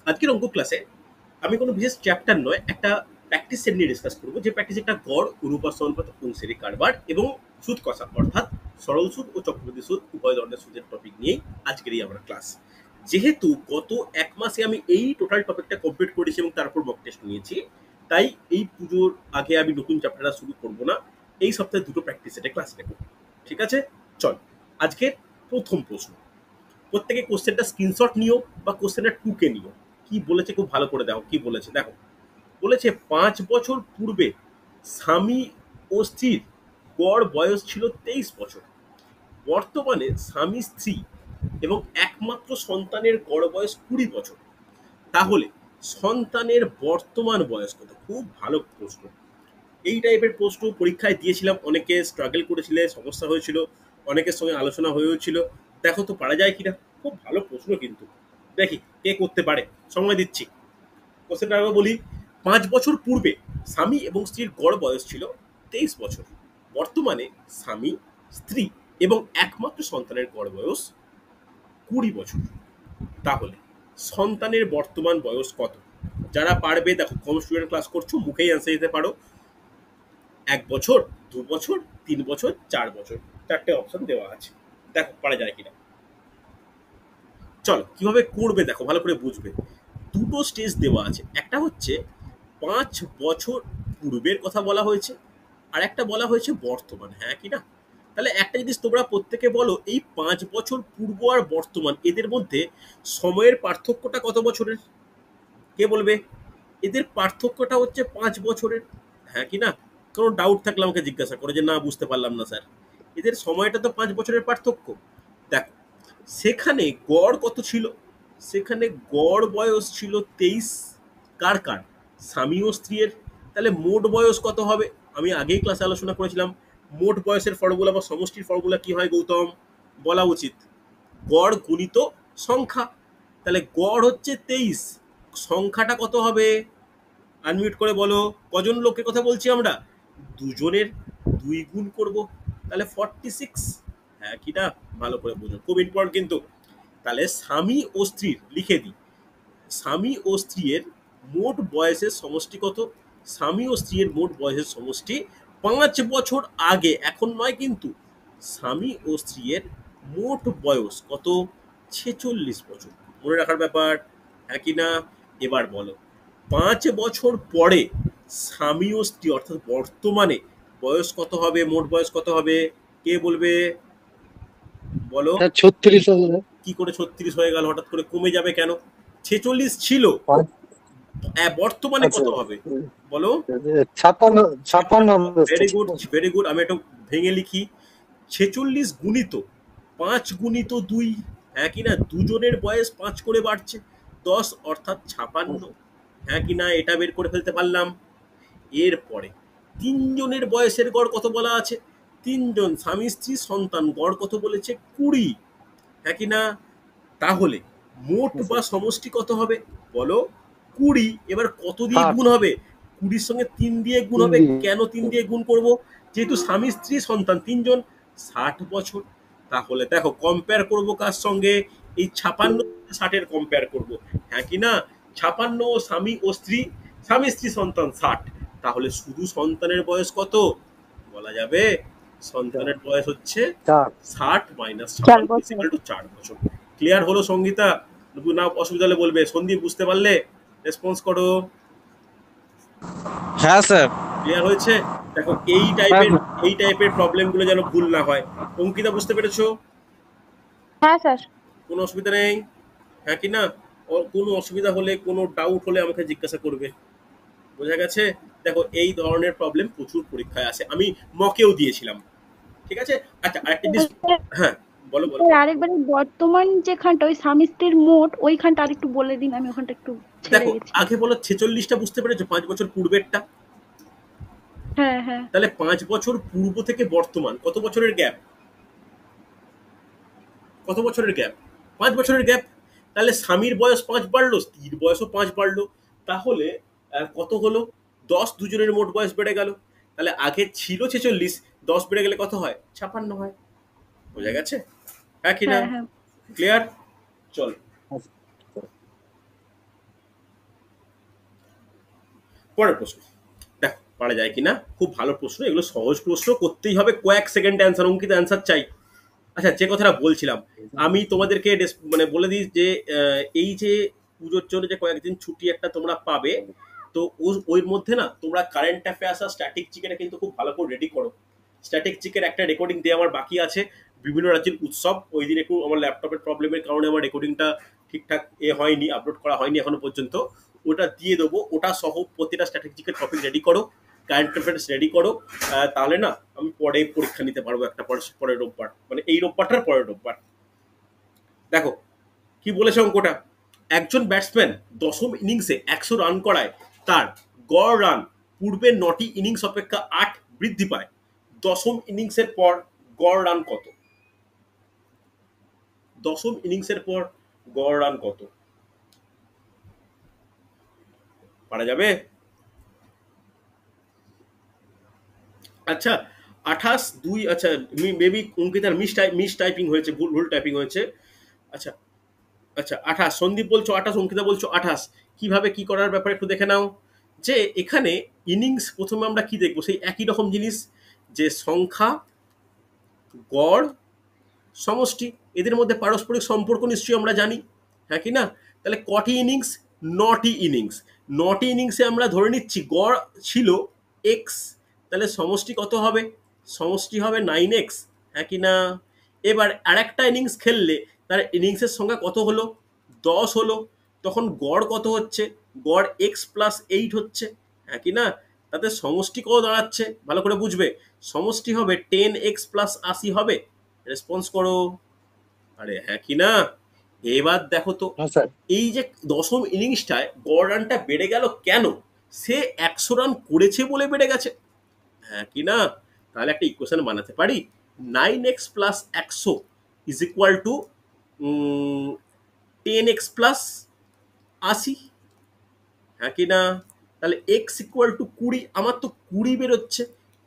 আজকের অঙ্ক ক্লাসে আমি কোনো বিশেষ চ্যাপ্টার নয়, একটা প্র্যাকটিস সেট নিয়ে ডিসকাস করবো, যে প্র্যাকটিস একটা গড়, অনুপাত, অনুপাত, অংশের কারবার এবং সুদ কষা, অর্থাৎ সরল সুদ ও চক্রবৃদ্ধি সুদ উভয় ধরনের সুদের টপিক নিয়েই আজকেরই আমার ক্লাস। যেহেতু গত এক মাসে আমি এই টোটাল টপিকটা কমপ্লিট করেছি এবং তারপর মক টেস্ট নিয়েছি, তাই এই পুজোর আগে আমি নতুন চ্যাপ্টারটা শুরু করবো না। এই সপ্তাহে দুটো প্র্যাকটিস সেটে ক্লাস নেব, ঠিক আছে? চল, আজকের প্রথম প্রশ্ন। প্রত্যেকে কোশ্চেনটা স্ক্রিনশট নিও বা কোশ্চেনটা টুকে নিও। কি বলেছে খুব ভালো করে দেখো, কি বলেছে দেখো। বলেছে 5 বছর পূর্বে স্বামী ও স্ত্রীর গড় বয়স ছিল 23 বছর। বর্তমানে স্বামী, স্ত্রী এবং একমাত্র সন্তানের গড় বয়স 20 বছর। তাহলে সন্তানের বর্তমান বয়স কত? খুব ভালো প্রশ্ন। এই টাইপের প্রশ্ন পরীক্ষায় দিয়েছিলাম, অনেকে স্ট্রাগল করেছিল, সমস্যা হয়েছিল, অনেকের সঙ্গে আলোচনা হয়েছিল। দেখো তো পারা যায় কিনা। খুব ভালো প্রশ্ন কিন্তু, দেখি কে করতে পারে। সময় দিচ্ছি, কোশ্চেনটা আবার বলি। 5 বছর পূর্বে স্বামী এবং স্ত্রীর গড় বয়স ছিল 23 বছর। বর্তমানে স্বামী, স্ত্রী এবং একমাত্র সন্তানের গড় বয়স 20 বছর। তাহলে সন্তানের বর্তমান বয়স কত? যারা পারবে, দেখো কম স্টুডেন্ট ক্লাস করছো, মুখেই অ্যান্সার দিতে পারো। 1 বছর, 2 বছর, 3 বছর, 4 বছর, চারটে অপশন দেওয়া আছে। দেখো পারা যায় কিনা। চলো কিভাবে করবে দেখো, ভালো করে বুঝবে। দুটো স্টেজ দেওয়া আছে, একটা হচ্ছে 5 বছর পূর্বের কথা বলা হয়েছে, আর একটা বলা হয়েছে বর্তমান, হ্যাঁ কি না? তাহলে একটা জিনিস তোমরা প্রত্যেকে বলো, এই 5 বছর পূর্ব আর বর্তমান এদের মধ্যে সময়ের পার্থক্যটা কত বছরের? কে বলবে? এদের পার্থক্যটা হচ্ছে 5 বছরের, হ্যাঁ কি না? কোনো ডাউট থাকলে আমাকে জিজ্ঞাসা করে যে না বুঝতে পারলাম না স্যার। এদের সময়টা তো 5 বছরের পার্থক্য। দেখো সেখানে গড় কত ছিল? সেখানে গড় বয়স ছিল 23। কার কার? স্বামী ও স্ত্রীর। তাহলে মোট বয়স কত হবে? আমি আগেই ক্লাসে আলোচনা করেছিলাম, মোট বয়সের ফর্মুলা বা সমষ্টির ফর্মুলা কি হয় গৌতম? বলা উচিত গড় গুণিত সংখ্যা। তাহলে গড় হচ্ছে 23, সংখ্যাটা কত হবে? আনমিউট করে বলো। কজন লোকের কথা বলছি আমরা? দুজনের 2 গুণ করব, তাহলে 46। হ্যাঁ কি না? ভালো করে বোঝো, খুব ইম্পর্টেন্ট কিন্তু। তাহলে স্বামী ও স্ত্রীর লিখে দিই, স্বামী ও স্ত্রীর মোট বয়সের সমষ্টি কত? স্বামী ও স্ত্রীর মোট বয়সের সমষ্টি 5 বছর আগে, এখন নয় কিন্তু। স্বামী ও স্ত্রীর মোট বয়স কত? 46 বছর। মনে রাখার ব্যাপার, হ্যাঁ কি না? এবার বলো 5 বছর পরে স্বামী ও স্ত্রী অর্থাৎ বর্তমানে বয়স কত হবে? মোট বয়স কত হবে? কে বলবে? বলো। 36 হবে। কি করে 36 হয়ে গেল? হঠাৎ করে কমে যাবে কেন? 46 ছিল, বর্তমানে আচ্ছা, কত হবে? বলো। 56 56 হবে। Very good, very good. আমি একটু ভেঙে লিখি। 46 গুণিত 5 গুণিত 2, হ্যাঁ কি না? দুজনের বয়স 5 করে বাড়ছে, 10 অর্থাৎ 56, হ্যাঁ কি না? এটা বের করে ফেলতে পারলাম। এরপরে তিনজনের বয়সের গড় কত বলা আছে? তিনজন স্বামী স্ত্রী সন্তান গড় কত বলেছে? 20, হ্যাঁ কি না? তাহলে মোট বা সমষ্টি কত হবে? বলো। 20। এবার কত দিয়ে 60 গুণ হবে? 20-র সঙ্গে 3 দিয়ে গুণ 3 হবে। দিয়ে। কেন 3 দিয়ে গুণ করব? যেহেতু স্বামী স্ত্রী সন্তান তিনজন, 60 বছর। তাহলে দেখো কম্পেয়ার করব কার সঙ্গে? এই 56 60-এর কম্পেয়ার করব, হ্যাঁ কি না? 56 ও স্বামী ও স্ত্রী, স্বামী স্ত্রী সন্তান 60। তাহলে শুধু সন্তানের বয়স কত বলা যাবে? সন্তানের বয়স হচ্ছে 4 60 মাইনাস 4 56 বছর। ইকুয়াল টু 4 বছর। ক্লিয়ার হলো সঙ্গীতা? না অসুবিধা হলে বলবে। সন্দীপ বুঝতে পারলে? রেসপন্স করো। হ্যাঁ স্যার। ক্লিয়ার হয়েছে? দেখো এই টাইপের প্রবলেমগুলো যেন ভুল না হয়। অঙ্কিতা বুঝতে পেরেছো? হ্যাঁ স্যার। কোনো অসুবিধা নেই, হ্যাঁ কি না? কোনো অসুবিধা হলে, কোনো ডাউট হলে আমাকে জিজ্ঞাসা করবে। বোঝা গেছে? দেখো এই ধরনের প্রবলেম প্রচুর পরীক্ষায় আসে, আমি মকেও দিয়েছিলাম, ঠিক আছে? আচ্ছা আরেকটা জিনিস, হ্যাঁ বলো বলো। আরেকবার বর্তমান যেখানটা ওই স্বামী স্ত্রীর মোট ওইখানটা আরেকটু বলে দিন, আমি ওখানটা একটু ছেড়ে দেখো গেছি। আগে বলো 46টা বুঝতে পেরেছো? 5 বছর পূর্বেরটা। হ্যাঁ হ্যাঁ। তাহলে 5 বছর পূর্ব থেকে বর্তমান কত বছরের গ্যাপ? কত বছরের গ্যাপ? 5 বছরের গ্যাপ। তাহলে স্বামীর বয়স 5 বাড়লো, স্ত্রীর বয়সও 5 বাড়লো। তাহলে কত হলো? 10, দুজনের মোট বয়স বেড়ে গেল। তাহলে আগে ছিল 46, 10 বেড়ে গেলে কত হয়? 56 হয়। বোঝা গেছে? হ্যাঁ কি না? হ্যাঁ হ্যাঁ। ক্লিয়ার? চল। পরের প্রশ্ন দেখো পারা যায় কিনা, খুব ভালো প্রশ্ন, এগুলো সহজ প্রশ্ন, করতেই হবে, কয়েক সেকেন্ড অ্যান্সার, অঙ্কিত অ্যান্সার চাই। আচ্ছা, যে কথাটা বলছিলাম, আমি তোমাদেরকে মানে বলে দিই যে এই যে পুজোর জন্য যে কয়েকদিন ছুটি একটা তোমরা পাবে, তো ওর মধ্যে না তোমরা কারেন্ট অ্যাফেয়ার্স আর স্ট্যাটিক জিকেটা কিন্তু খুব ভালো করে রেডি করো। স্ট্যাটিক জিকের একটা রেকর্ডিং দিয়ে আমার বাকি আছে, বিভিন্ন রাজ্যের উৎসব, ওই দিন একটু আমার ল্যাপটপের প্রবলেমের কারণে আমার রেকর্ডিংটা ঠিকঠাক হয়নি, আপলোড করা হয়নি এখনো পর্যন্ত, ওটা দিয়ে দেবো, ওটা সহ প্রতিটা স্ট্যাটিক জিকের টপিক রেডি করো, কারেন্ট অ্যাফেয়ার্স রেডি করো, তাহলে না আমি পরে পরীক্ষা নিতে পারবো একটা পরের রোববার, মানে এই রোববারটার পরের রোববার। দেখো কি বলেছে অঙ্কটা, একজন ব্যাটসম্যান দশম ইনিংসে 100 রান করায় তার গড় রান পূর্বের 9টি ইনিংস অপেক্ষা 8 বৃদ্ধি পায়, দশম ইনিংসের পর গড় রান কত? দশম ইনিংসের পর গড় রান কত? পারা যাবে? আচ্ছা 28-2, আচ্ছা মেবি অঙ্কিতার মিস টাইপিং হয়েছে, ভুল টাইপিং হয়েছে। আচ্ছা আচ্ছা 28, সন্দীপ বলছো 28, অঙ্কিতা বলছো 28, কিভাবে কি করার ব্যাপারে একটু দেখে নাও। যে এখানে ইনিংস প্রথমে আমরা কি দেখবো, সেই একই রকম জিনিস, যে সংখ্যা, গড়, সমষ্টি, এদের মধ্যে পারস্পরিক সম্পর্ক নিশ্চয়ই আমরা জানি, হ্যাঁ কি না? তাহলে কটি ইনিংস? 9টি ইনিংস। 9টি ইনিংসে আমরা ধরে নিচ্ছি গড় ছিল এক্স, তাহলে সমষ্টি কত হবে? সমষ্টি হবে 9x, হ্যাঁ কি না? এবার আরেকটা ইনিংস খেললে তার ইনিংসের সংখ্যা কত হলো? 10 হলো, তখন গড় কত হচ্ছে? গড় x+8 হচ্ছে, হ্যাঁ কি না? তাতে সমষ্টি কত দাঁড়াচ্ছে ভালো করে বুঝবে, সমষ্টি হবে 10x+80 হবে। রেসপন্স করো, আরে হ্যাঁ কি না? এবার দেখো তো, হ্যাঁ স্যার। এই যে দশম ইনিংসটায় গড় রানটা বেড়ে গেল কেন? সে 100 রান করেছে বলে বেড়ে গেছে, হ্যাঁ কি না? তাহলে একটা ইকুয়েশন বানাতে পারি, 9x+100 is equal two 10x+80, হ্যাঁ কি না? তাহলে এক্স ইকুয়াল টু 20, আমার তো 20 বেরোচ্ছে,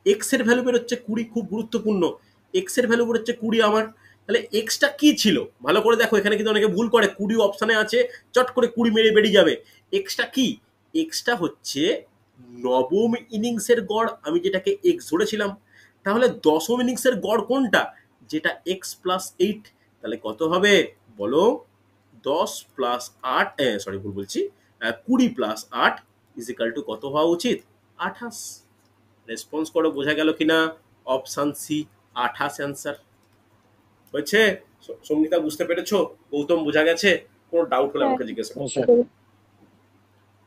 এক্স এর ভ্যালু বেরোচ্ছে 20, খুব গুরুত্বপূর্ণ, এক্স এর ভ্যালু বেরোচ্ছে 20 আমার। তাহলে এক্সটা কি ছিল ভালো করে দেখো, এখানে কিন্তু অনেকে ভুল করে, 20 অপশানে আছে, চট করে 20 মেরে বেরিয়ে যাবে। এক্সটা কি? এক্সটা হচ্ছে নবম ইনিংসের গড়, আমি যেটাকে এক্স ধরেছিলাম। তাহলে দশম ইনিংসের গড় কোনটা? যেটা x+8, তাহলে কত হবে বলো? 10+8, সরি ভুল বলছি, 20+8 ইজ ইকাল টু কত হওয়া উচিত? 28। রেসপন্স করো, বোঝা গেল কিনা? অপশান সি 28 অ্যান্সার হয়েছে। সঙ্গীতা বুঝতে পেরেছো? গৌতম বোঝা গেছে? কোনো ডাউট হলে আমাকে জিজ্ঞেস করো। হ্যাঁ স্যার।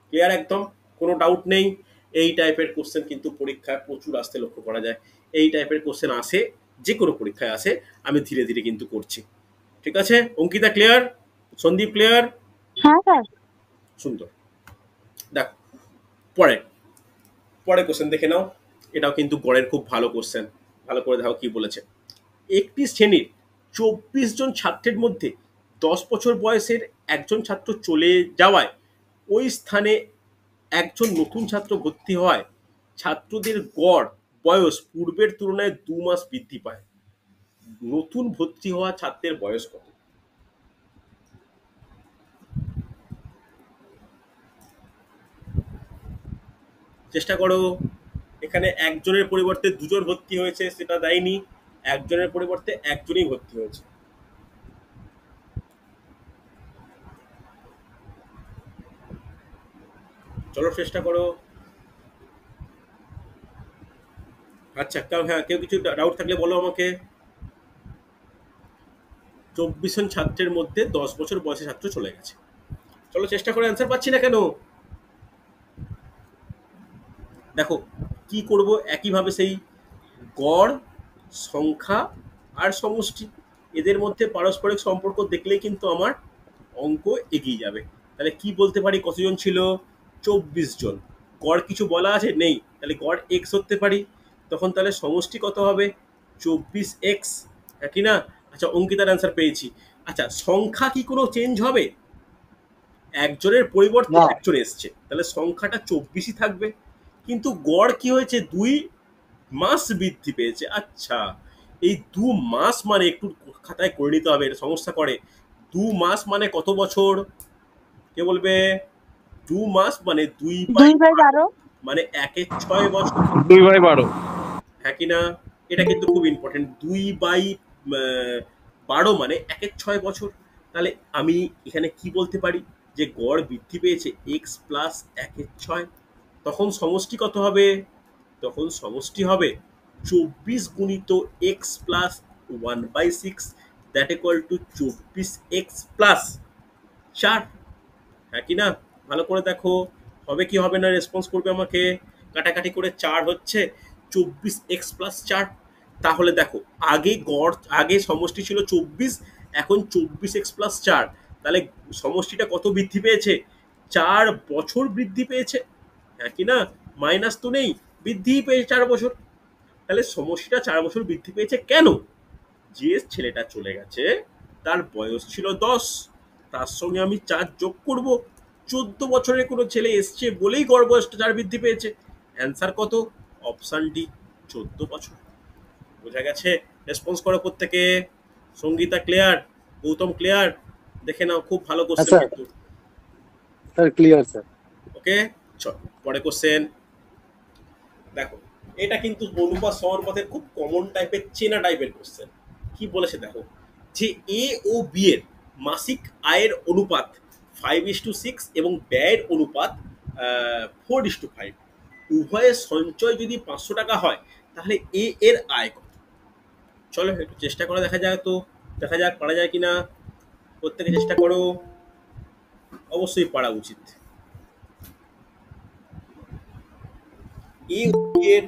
ক্লিয়ার একদম, কোনো ডাউট নেই? এই টাইপের কোশ্চেন কিন্তু পরীক্ষায় প্রচুর আসতে লক্ষ্য করা যায়, এই টাইপের কোশ্চেন আসে, যে কোনো পরীক্ষায় আসে, আমি ধীরে ধীরে কিন্তু করছি। ঠিক আছে অঙ্কিতা ক্লিয়ার? সন্দীপ ক্লিয়ার? হ্যাঁ স্যার। সুন্দর। দেখো পরে কোশ্চেন দেখে নাও, এটাও কিন্তু গড়ের খুব ভালো কোশ্চেন, ভালো করে দেখো কি বলেছে। একটি শ্রেণীর 24 জন ছাত্রের মধ্যে 10 বছর বয়সের একজন ছাত্র চলে যাওয়ায় ওই স্থানে একজন নতুন ছাত্র ভর্তি হওয়ায় ছাত্রদের গড় বয়স পূর্বের তুলনায় 2 মাস বৃদ্ধি পায়, নতুন ভর্তি হওয়া ছাত্রের বয়স কত? চেষ্টা করো। এখানে একজনের পরিবর্তে দুজন ভর্তি হয়েছে সেটা দেয়নি, একজনের পরিবর্তে একজনই ভর্তি হয়েছে। চলো চেষ্টা করো। আচ্ছা কেউ কিছু ডাউট থাকলে বলো আমাকে। 24 জন ছাত্রের মধ্যে 10 বছর বয়সী ছাত্র চলে গেছে, চলো চেষ্টা করে, অ্যান্সার পাচ্ছি না কেন? দেখো কি করব, একইভাবে সেই গড়, সংখ্যা আর সমষ্টি, এদের মধ্যে পারস্পরিক সম্পর্ক দেখলেই কিন্তু আমার অঙ্ক এগিয়ে যাবে। তাহলে কি বলতে পারি, কতজন ছিল? 24 জন। গড় কিছু বলা আছে? নেই, তাহলে গড় এক্স ধরতে পারি, তখন তাহলে সমষ্টি কত হবে? 24x, হ্যাঁ কি না? আচ্ছা অঙ্কিতার অ্যান্সার পেয়েছি। আচ্ছা সংখ্যা কি কোনো চেঞ্জ হবে? একজনের পরিবর্তে না। একজন এসছে, তাহলে সংখ্যাটা 24ই থাকবে, কিন্তু গড় কি হয়েছে? 2 মাস বৃদ্ধি পেয়েছে। আচ্ছা এই 2 মাস মানে একটু খাতায় করে নিতে হবে, এটা সমস্যা করে। 2 মাস মানে কত বছর? কে বলবে? 2 মাস মানে 2 বাই 2/12। মানে 1/6 বছর, 2/12। হ্যাঁ কি না? এটা কিন্তু খুব ইম্পর্টেন্ট। 2/12 মানে 1/6 বছর। তাহলে আমি এখানে কি বলতে পারি যে গড় বৃদ্ধি পেয়েছে এক্স প্লাস 1/6। তখন সমষ্টি কত হবে? তখন সমষ্টি হবে 24 গুণিত x plus 1/6, that equal to 24x+4, হ্যাঁ কি না? ভালো করে দেখো, হবে কি হবে না, রেসপন্স করবে আমাকে। কাটাকাটি করে 4 হচ্ছে, 24x+4। তাহলে দেখো, আগে সমষ্টি ছিল 24, এখন 24x+4। তাহলে সমষ্টিটা কত বৃদ্ধি পেয়েছে? 4 বছর বৃদ্ধি পেয়েছে, হ্যাঁ কি না? মাইনাস তো নেই, বৃদ্ধিই পেয়েছে 4 বছর। তাহলে সমষ্টিটা 4 বছর বৃদ্ধি পেয়েছে কেন? যে ছেলেটা চলে গেছে তার বয়স ছিল 10, তার সঙ্গে আমি 4 যোগ করব, 14 বছরের কোনো ছেলে এসছে বলেই গড় বয়সটা 4 বৃদ্ধি পেয়েছে। অ্যান্সার কত? অপশান ডি, 14 বছর। বোঝা গেছে? রেসপন্স করো প্রত্যেকে। সঙ্গীতা ক্লিয়ার? গৌতম ক্লিয়ার? দেখে নাও, খুব ভালো হ্যাঁ কোশ্চেন স্যার, কিন্তু। Sir clear sir. ওকে, চল পরে কোশ্চেন। দেখো, এটা কিন্তু অনুপাত সমানুপাতের খুব কমন টাইপের, চেনা টাইপের কোশ্চেন। কি বলেছে দেখো, যে এ ও বি এর মাসিক আয়ের অনুপাত 5:6 এবং ব্যয়ের অনুপাত 4:5। উভয়ের সঞ্চয় যদি 500 টাকা হয়, তাহলে এ এর আয় কত? চলো একটু চেষ্টা করে দেখা যায়, তো দেখা যাক পারা যায় কিনা। প্রত্যেকে চেষ্টা করো, অবশ্যই পারা উচিত। এ ও বি এর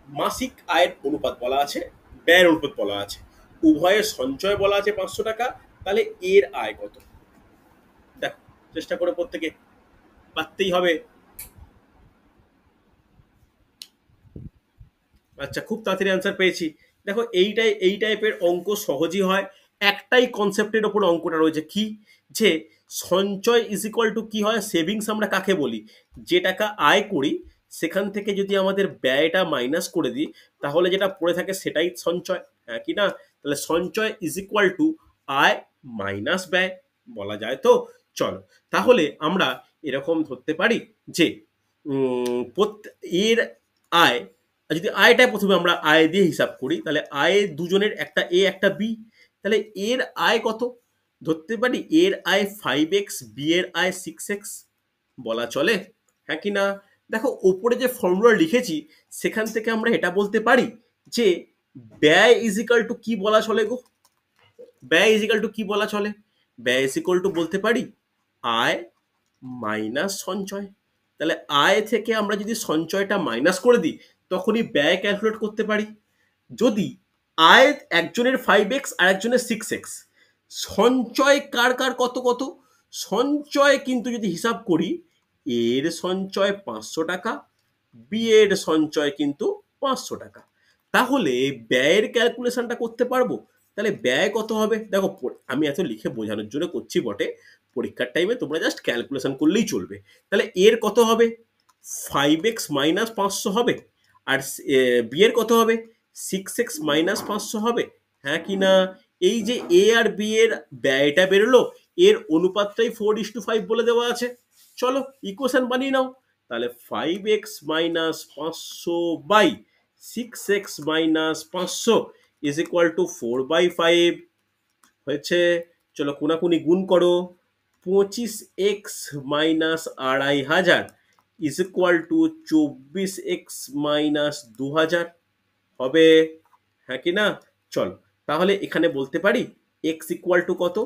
মাসিক আয়ের অনুপাত বলা আছে, ব্যয়ের অনুপাত বলা আছে, উভয়ের সঞ্চয় বলা আছে 500 টাকা, তাহলে এর আয় কত? দেখো, চেষ্টা করে প্রত্যেকে, পারতেই হবে। আচ্ছা, খুব তাড়াতাড়ি অ্যান্সার পেয়েছি। দেখো, এই টাইপের অঙ্ক সহজই হয়। একটাই কনসেপ্টের ওপর অঙ্কটা রয়েছে, কি যে সঞ্চয় ইজ ইকুয়াল টু কি হয়, সেভিংস আমরা কাকে বলি? যে টাকা আয় করি সেখান থেকে যদি আমাদের ব্যয়টা মাইনাস করে দিই, তাহলে যেটা পড়ে থাকে সেটাই সঞ্চয়, হ্যাঁ কি না? তাহলে সঞ্চয় ইজ ইকুয়াল টু আয় মাইনাস ব্যয়, বলা যায় তো। চলো, তাহলে আমরা এরকম ধরতে পারি যে এর আয়, আর যদি আয়টা প্রথমে আমরা আয় দিয়ে হিসাব করি, তাহলে আয় দুজনের, একটা এ একটা বি, তাহলে এর আয় কত? ধরতে পারি এর আয় 5x, বি এর আয় 6x, বলা চলে, হ্যাঁ কি না? দেখো, ওপরে যে ফর্মুলা লিখেছি সেখান থেকে আমরা এটা বলতে পারি যে ব্যয় ইজিক্যাল টু কি বলা চলে গো? ব্যয় ইজিক্যাল টু কি বলা চলে? ব্যয় ইজিক্যাল টু বলতে পারি আয় মাইনাস সঞ্চয়। তাহলে আয় থেকে আমরা যদি সঞ্চয়টা মাইনাস করে দিই, তখনই ব্যয় ক্যালকুলেট করতে পারি। যদি আয় একজনের 5x আর একজনের 6x, সঞ্চয় কার কার কত কত? সঞ্চয় কিন্তু যদি হিসাব করি, এর সঞ্চয় 500 টাকা, বি এর সঞ্চয় কিন্তু 500 টাকা। তাহলে ব্যয়ের ক্যালকুলেশনটা করতে পারবো। তাহলে ব্যয় কত হবে? দেখো, আমি এত লিখে বোঝানোর জন্য করছি বটে, পরীক্ষার টাইমে তোমরা জাস্ট ক্যালকুলেশন করলেই চলবে। তাহলে এর কত হবে? 5x মাইনাস 500 হবে। আর বি এর কত হবে? 6x মাইনাস 500 হবে, হ্যাঁ কি না? এই যে এ আর বি এর ব্যয়টা বেরোলো, এর অনুপাতটাই 4:5 বলে দেওয়া আছে। চলো ইকুয়েশন বানিয়ে নাও। তাহলে 5x minus 500 by 6x minus 500 is equal to 4/5 হয়েছে। চলো কোনাকুনি গুণ করো, 25x minus 2500 is equal to 24x minus 2000 হবে, হ্যাঁ কি না? চলো, তাহলে এখানে বলতে পারি x ইকুয়াল টু কত?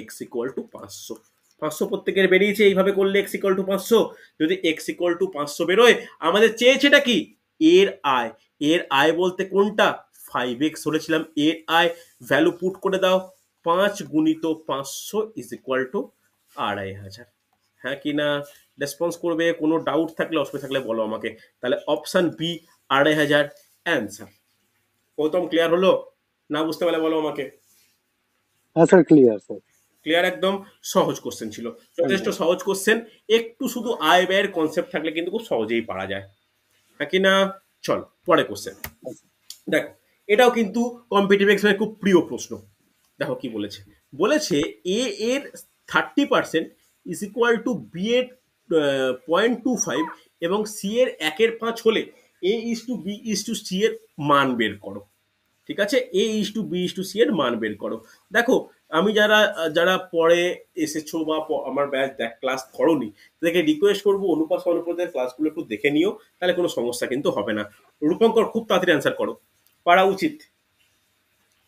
x equal to 500। 500 প্রত্যেকের বেরিয়েছে, এইভাবে করলে x ইকুয়াল টু 500। যদি x ইকুয়াল টু 500 বেরোয়, আমাদের চেয়েছেটা কি? এর আয়। এর আয় বলতে কোনটা? 5x ধরেছিলাম এর আয়, ভ্যালু পুট করে দাও, 5 গুণিত 500 ইজ ইকুয়াল টু 2500, হ্যাঁ কি না? রেসপন্স করবে, কোনো ডাউট থাকলে অসুবিধা থাকলে বলো আমাকে। তাহলে option b 2500 answer. Gautam clear হলো? না বুঝতে পারলে বলো আমাকে। হ্যাঁ স্যার ক্লিয়ার স্যার। ক্লিয়ার, একদম সহজ কোশ্চেন ছিল, যথেষ্ট সহজ কোশ্চেন। একটু শুধু আয় ব্যয়ের কনসেপ্ট থাকলে কিন্তু খুব সহজেই পারা যায়, হ্যাঁ কি না? চল পরে কোশ্চেন। দেখো, এটাও কিন্তু কম্পিটিটিভ এক্সামে খুব প্রিয় প্রশ্ন। দেখো কি বলেছে, বলেছে এ এর 30% ইজ ইকুয়াল টু বি এর 0.25 এবং সি এর 1/5 হলে A is to B is to C এর মান বের করো। ঠিক আছে, A is to B is to C এর মান বের করো। দেখো, আমি যারা যারা পরে এসেছো বা আমার ব্যাচ ক্লাস ধরোনি, তাদেরকে রিকোয়েস্ট করবো অনুপাত অনুপাতের ক্লাসগুলো একটু দেখে নিও, তাহলে কোনো সমস্যা কিন্তু হবে না। রূপঙ্কর খুব তাড়াতাড়ি অ্যান্সার করো, পারা উচিত,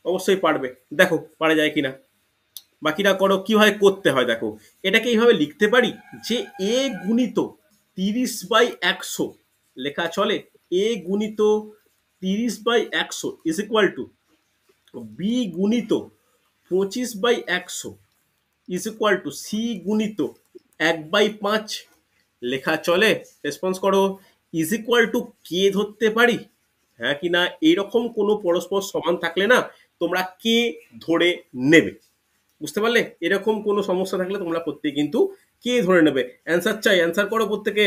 অবশ্যই পারবে, দেখো পারা যায় কিনা। বাকিরা করো, কিভাবে করতে হয় দেখো। এটাকে এইভাবে লিখতে পারি যে এ গুণিত 30/100 লেখা চলে। এ গুণিত 30/100 ইজ ইকুয়াল টু বি গুণিত 25/100 ইজ ইকুয়াল টু সি গুণিত 1/5 লেখা চলে। রেসপন্স করো। ইজ ইকুয়াল টু কে ধরতে পারি, হ্যাঁ কি না? এইরকম কোনো পরস্পর সমান থাকলে না তোমরা কে ধরে নেবে, বুঝতে পারলে? এরকম কোনো সমস্যা থাকলে তোমরা প্রত্যেকে কিন্তু কে ধরে নেবে। অ্যান্সার চাই, অ্যান্সার করো প্রত্যেকে,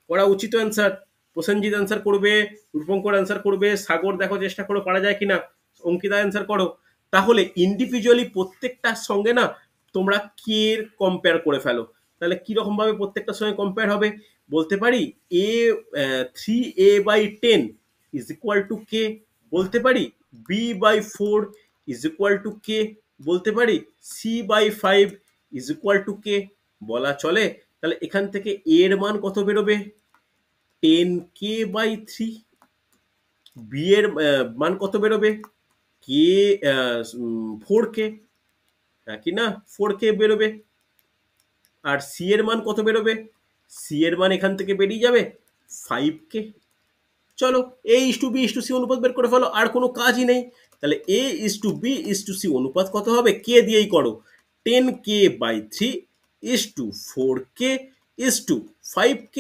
করা উচিত অ্যান্সার। প্রসেনজিৎ অ্যান্সার করবে, রূপঙ্কর অ্যান্সার করবে, সাগর দেখো চেষ্টা করো পারা যায় কিনা, অঙ্কিতা অ্যান্সার করো। তাহলে ইন্ডিভিজুয়ালি প্রত্যেকটার সঙ্গে না তোমরা কে কম্পেয়ার করে ফেলো। তাহলে কিরকম ভাবে প্রত্যেকটার সঙ্গে কম্পেয়ার হবে বলতে পারি। এ 3a/10 ইজ ইকুয়াল টু কে বলতে পারি। b/4 ইজ ইকুয়াল টু কে বলতে পারি। c/5 ইজ ইকুয়াল টু কে বলা চলে। তাহলে এখান থেকে এর মান কত বেরোবে? 10k/3। বি এর মান কত বেরোবে? কে 4k, হ্যাঁ কি না? 4k বেরোবে। আর সি এর মান কত বেরোবে? সি এর মান এখান থেকে বেরিয়ে যাবে 5k। চলো, A is to B is to C অনুপাত বের করে ফেলো, আর কোনো কাজই নেই। তাহলে A is to B is to C অনুপাত কত হবে? কে দিয়েই করো। 10k/3 is to 4k is to 5k,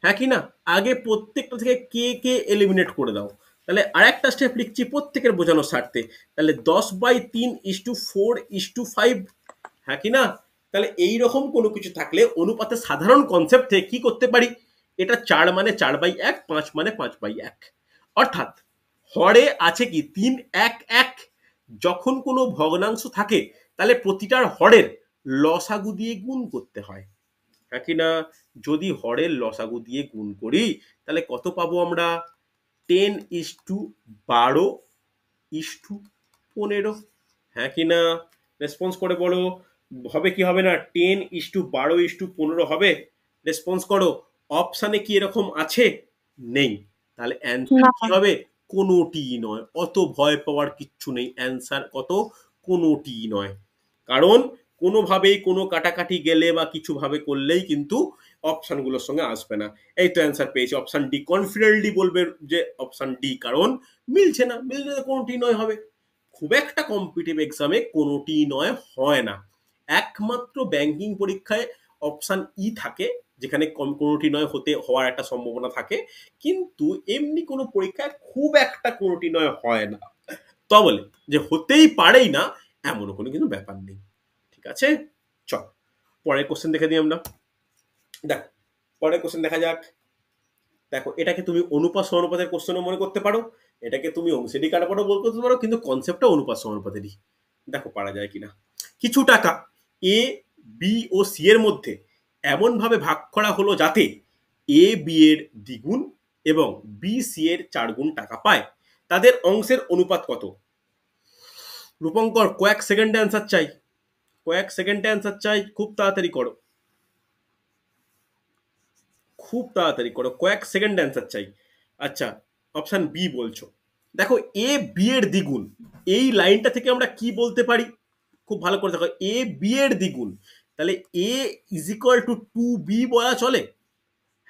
হ্যাঁ কি না? আগে প্রত্যেকটা থেকে কে কে এলিমিনেট করে দাও। তাহলে আরেকটা স্টেপ লিখছি প্রত্যেকের বোঝানোর স্বার্থে। তাহলে 10/3 ইস টু 4 ইস টু 5, হ্যাঁ কি না? তাহলে এইরকম কোনো কিছু থাকলে অনুপাতের সাধারণ কনসেপ্ট থেকে কি করতে পারি? এটা 4 মানে 4/1, 5 মানে 5/1। অর্থাৎ হরে আছে কি 3, 1, 1। যখন কোনো ভগ্নাংশ থাকে তাহলে প্রতিটার হরের লসাগু দিয়ে গুণ করতে হয়, হ্যাঁ কি না? যদি হরের লসাগু দিয়ে গুণ করি তাহলে কত পাবো আমরা? 10/12 হ্যাঁ কি না? রেসপন্স করে বলো, হবে কি হবে না? 10/12 হবে। রেসপন্স করো। অপশানে কি এরকম আছে? নেই। তাহলে অ্যান্সার না। কি হবে? কোনোটি নয়। অত ভয় পাওয়ার কিচ্ছু নেই, অ্যান্সার কত? কোনোটি নয়। কারণ কোনোভাবেই কোনো কাটাকাটি গেলে বা কিছু ভাবে করলেই কিন্তু অপশানগুলোর সঙ্গে আসবে না। এই তো অ্যান্সার পেয়েছি, অপশান ডি। কনফিডেন্টলি বলবে যে অপশান ডি, কারণ মিলছে না, মিললে কোনোটি নয় হবে। খুব একটা কম্পিটিটিভ এক্সামে কোনোটি নয় হয় না। একমাত্র ব্যাংকিং পরীক্ষায় অপশান ই থাকে, যেখানে কোনোটি নয় হওয়ার একটা সম্ভাবনা থাকে। কিন্তু এমনি কোনো পরীক্ষায় খুব একটা কোনোটি নয় হয় না। তা বলে যে হতেই পারেই না এমনও কোনো কিন্তু ব্যাপার নেই। ঠিক আছে, চল পরের কোশ্চেন দেখে দিই আমরা। দেখো, পরের কোশ্চেন দেখা যাক। দেখো, এটাকে তুমি অনুপাত সমানুপাতের কোশ্চেনও মনে করতে পারো, এটাকে তুমি অংশেরই কাটাপারও বলতে পারো, কিন্তু কনসেপ্টটা অনুপাত সমানুপাতেরই। দেখো পারা যায় কিনা। কিছু টাকা এ, বি ও সি এর মধ্যে এমন ভাবে ভাগ করা হলো যাতে এ বি এর দ্বিগুণ এবং বি সি এর 4 গুণ টাকা পায়। তাদের অংশের অনুপাত কত? রূপঙ্কর, কয়েক সেকেন্ডে অ্যান্সার চাই, কয়েক সেকেন্ডে অ্যান্সার চাই, খুব তাড়াতাড়ি করো, খুব তাড়াতাড়ি করো, কয়েক সেকেন্ড অ্যান্সার চাই। আচ্ছা, অপশন বি বলছো। দেখো, এ বি এর দ্বিগুণ, এই লাইনটা থেকে আমরা কি বলতে পারি? খুব ভালো করে দেখো, এ বি এর দ্বিগুণ, তাহলে এ ইজ ইকুয়াল টু 2b বলা চলে,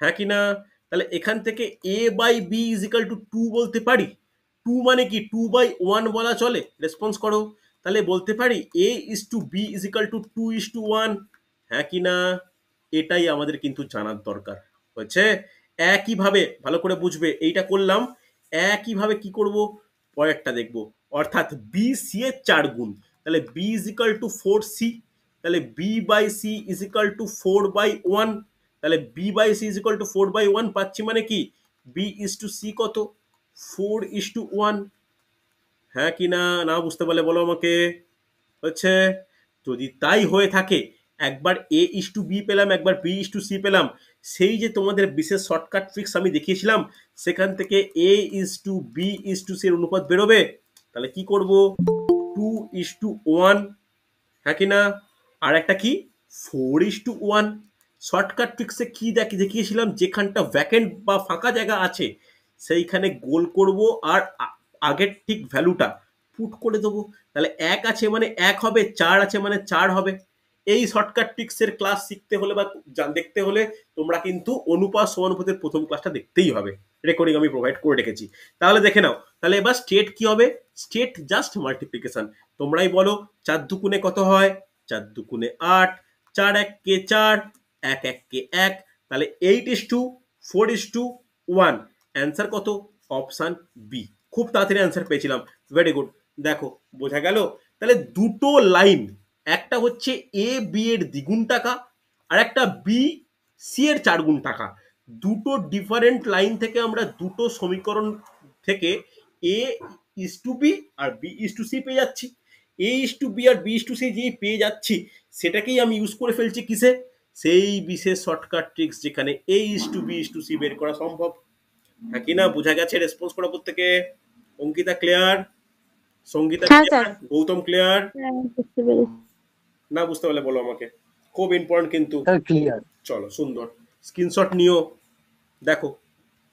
হ্যাঁ কি না? তাহলে এখান থেকে A by B is equal to 2 বলতে পারি। 2 মানে কি 2/1 বলা চলে। রেসপন্স করো। তাহলে বলতে পারি A is to B is equal to 2:1, হ্যাঁ কি না? এটাই আমাদের কিন্তু জানার দরকার হচ্ছে। একইভাবে ভালো করে বুঝবে, এইটা করলাম, একইভাবে কি করব পরেরটা দেখব। অর্থাৎ বি সি এর 4 গুণ, তাহলে B is equal to 4c, তাহলে b by c is equal to 4/1। তাহলে b by c is equal to 4/1 পাচ্ছি, মানে কি বি ইজ টু সি কত? 4:1, হ্যাঁ কি না? না বুঝতে পারলে বলো আমাকে। হচ্ছে, যদি তাই হয়ে থাকে একবার এ ইস টু বি পেলাম, একবার বি ইস টু সি পেলাম। সেই যে তোমাদের বিশেষ শর্টকাট ট্রিক্স আমি দেখিয়েছিলাম, সেখান থেকে A is to B is to C এর অনুপাত বেরোবে। তাহলে কি করব, 2:1, হ্যাঁ কি না? আর একটা কি, 4:1। শর্টকাট ট্রিক্সে কি দেখিয়েছিলাম, যেখানটা ভ্যাকেন্ট বা ফাঁকা জায়গা আছে সেইখানে গোল করব আর আগের ঠিক ভ্যালুটা পুট করে দেবো। তাহলে 1 আছে মানে 1 হবে, 4 আছে মানে 4 হবে। এই শর্টকাট ট্রিক্সের ক্লাস শিখতে হলে বা দেখতে হলে তোমরা কিন্তু অনুপাত সমানুপাতের প্রথম ক্লাসটা দেখতেই হবে, রেকর্ডিং আমি প্রোভাইড করে রেখেছি। তাহলে দেখে নাও। তাহলে এবার স্টেট কি হবে, স্টেট জাস্ট মাল্টিপ্লিকেশন। তোমরাই বলো 4 দুগুণে কত হয়, 4 দুগুণে 8, 4 1 4, 1 1 1। তাহলে 8:4:1। অ্যান্সার কত, অপশান বি। খুব তাড়াতাড়ি অ্যান্সার পেয়েছিলাম, ভেরি গুড। দেখো বোঝা গেল। তাহলে দুটো লাইন, একটা হচ্ছে এ বি এর দ্বিগুণ টাকা, আর একটা বি সি এর 4 গুণ টাকা। দুটো ডিফারেন্ট লাইন থেকে আমরা দুটো সমীকরণ থেকে এ ইস টু বি আর বি ইস টু সি পেয়ে যাচ্ছি। এ ইস টু বি আর বি ইস টু সি যেই পেয়ে যাচ্ছি, সেটাকেই আমি ইউজ করে ফেলছি কিসে, সেই বিশেষ শর্টকাট ট্রিক্স যেখানে A is to B is to C বের করা সম্ভব। হ্যাঁ কি না? বোঝা গেছে? রেসপন্স করা প্রত্যেকে। অঙ্কিতা ক্লিয়ার, সঙ্গীতা হ্যাঁ স্যার। Clear, Gautam clear? হ্যাঁ, বুঝতে পেরেছি। না বুঝতে পারলে বলো আমাকে, খুব ইম্পর্টেন্ট কিন্তু। Sir clear. চলো সুন্দর, স্ক্রিনশট নিও। দেখো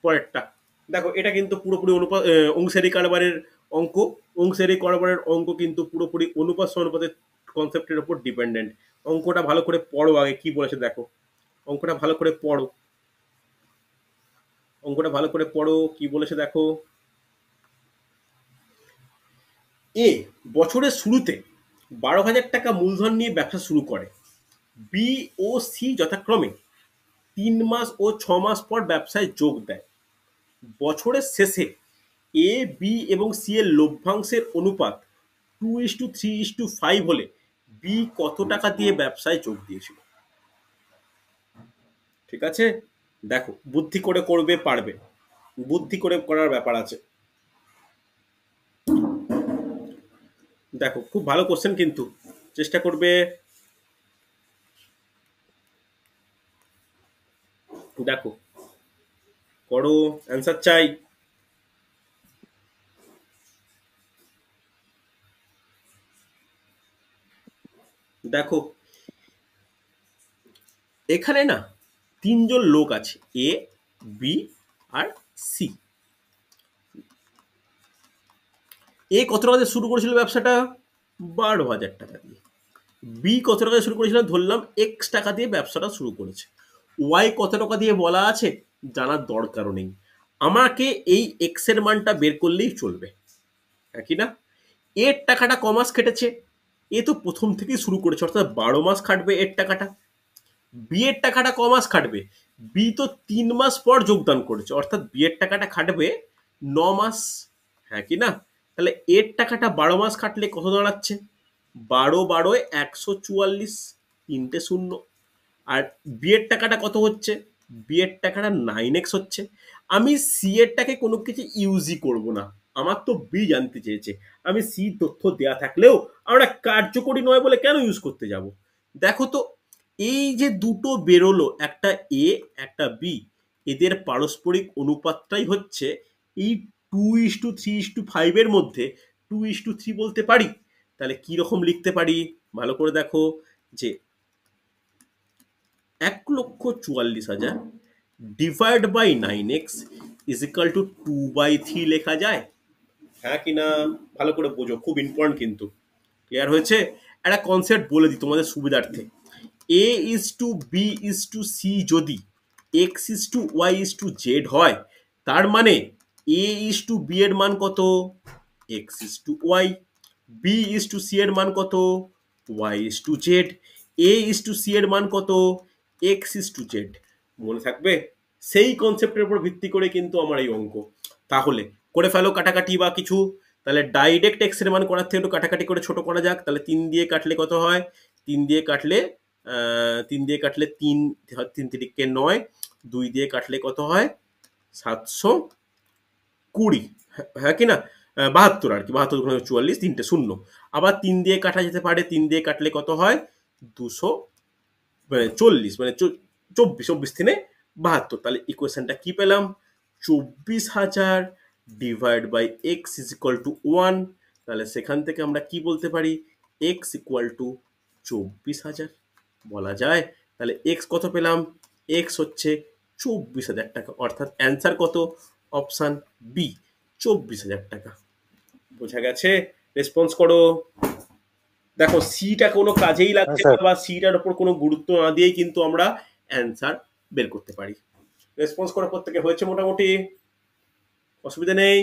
পরেরটা, দেখো এটা কিন্তু পুরোপুরি অনুপাত অংশেরই কারবারের অঙ্ক। অংশেরই কারবারের অঙ্ক কিন্তু পুরোপুরি অনুপাত সমানুপাতের কনসেপ্টের উপর ডিপেন্ডেন্ট। অঙ্কটা ভালো করে পড়ো, আগে কি বলেছে দেখো, অঙ্কটা ভালো করে পড়ো, অঙ্কটা ভালো করে পড়ো, কি বলেছে দেখো। এ বছরের শুরুতে 12,000 টাকা মূলধন নিয়ে ব্যবসা শুরু করে। বি ও সি যথাক্রমে 3 মাস ও 6 মাস পর ব্যবসায় যোগ দেয়। বছরের শেষে এ বি এবং সি এর লভ্যাংশের অনুপাত 2:3:5 হলে বি কত টাকা দিয়ে ব্যবসায় যোগ দিয়েছিল? ঠিক আছে, দেখো বুদ্ধি করে করবে, পারবে, বুদ্ধি করে করার ব্যাপার আছে। দেখো খুব ভালো কোশ্চেন কিন্তু, চেষ্টা করবে। দেখো করো, অ্যান্সার চাই। দেখো এখানে না 3 জন লোক আছে, এ বি আর সি। এ কত টাকা দিয়ে শুরু করেছিল ব্যবসাটা, 12,000 টাকা দিয়ে। বি কত টাকা দিয়ে শুরু করেছিল, ধরলাম এক্স টাকা দিয়ে ব্যবসাটা শুরু করেছে। ওয়াই কত টাকা দিয়ে বলা আছে, জানার দরকারও নেই। আমাকে এই এক্স এর মানটা বের করলেই চলবে, হ্যাঁ কি না? এর টাকাটা ক মাস খেটেছে, এ তো প্রথম থেকেই শুরু করেছে, অর্থাৎ 12 মাস খাটবে এর টাকাটা। বি এর টাকাটা ক মাস খাটবে, বি তো 3 মাস পর যোগদান করেছে, অর্থাৎ বি এর টাকাটা খাটবে 9 মাস, হ্যাঁ কি না? তাহলে এর টাকাটা 12 মাস খাটলে কত দাঁড়াচ্ছে, 12 12 144, 3টে শূন্য। আর বি এর টাকাটা কত হচ্ছে, বি এর টাকাটা 9x হচ্ছে। আমি সি এরটাকে কোনো কিছু ইউজই করব না, আমার তো বি জানতে চেয়েছে। আমি সি তথ্য দেয়া থাকলেও আমরা কার্যকরী নয় বলে কেন ইউজ করতে যাব। দেখো তো, এই যে দুটো বেরোলো, একটা এ একটা বি, এদের পারস্পরিক অনুপাতটাই হচ্ছে এই 2:3:5 এর মধ্যে 2:3 বলতে পারি। তাহলে কি রকম লিখতে পারি, ভালো করে দেখো, যে 1,44,000 divide by 9x is equal to 2/3 লেখা যায়, হ্যাঁ কি না? ভালো করে বোঝো, খুব ইম্পর্টেন্ট কিন্তু। ক্লিয়ার হয়েছে? একটা কনসেপ্ট বলে দিই তোমাদের সুবিধার্থে। A is to B is to C যদি X is to Y is to Z হয়, তার মানে এ ইজ টু বি এর মান কত, x is to y. B is to C এর মান কত, y is to z. A is to C এর মান কত, এক্স ইজ টু জেড। মনে থাকবে? সেই কনসেপ্টের উপর ভিত্তি করে কিন্তু আমার এই অঙ্ক। তাহলে করে ফেলো কাটাকাটি বা কিছু। তাহলে ডাইরেক্ট এক্স এর মান করার থেকে একটু কাটাকাটি করে ছোট করা যাক। তাহলে 3 দিয়ে কাটলে কত হয়, 3 দিয়ে কাটলে 3 3 তিরিকে 9, 2 দিয়ে কাটলে কত হয় 720, হ্যাঁ কি না? 72 আর কি, 72 গুণে 44, 3টে শূন্য। আবার 3 দিয়ে কাটা যেতে পারে, 3 দিয়ে কাটলে কত হয় 200 মানে 40 মানে 24 তাহলে ইকুয়েশনটা কি পেলাম? 24,000 divide by x is equal to 1। তাহলে সেখান থেকে আমরা কি বলতে পারি? এক্স ইকুয়াল টু 24,000 বলা যায়। তাহলে এক্স কত পেলাম? এক্স হচ্ছে 24,000 টাকা, অর্থাৎ অ্যান্সার কত? অপশান বি, 24,000 টাকা। বোঝা গেছে? রেসপন্স করো। দেখো সিটা কোনো কাজেই হ্যাঁ লাগছে স্যার। না, বা সিটার উপর কোনো গুরুত্ব না দিয়েই কিন্তু আমরা অ্যান্সার বের করতে পারি। রেসপন্স করা প্রত্যেকে হয়েছে মোটামুটি, অসুবিধা নেই।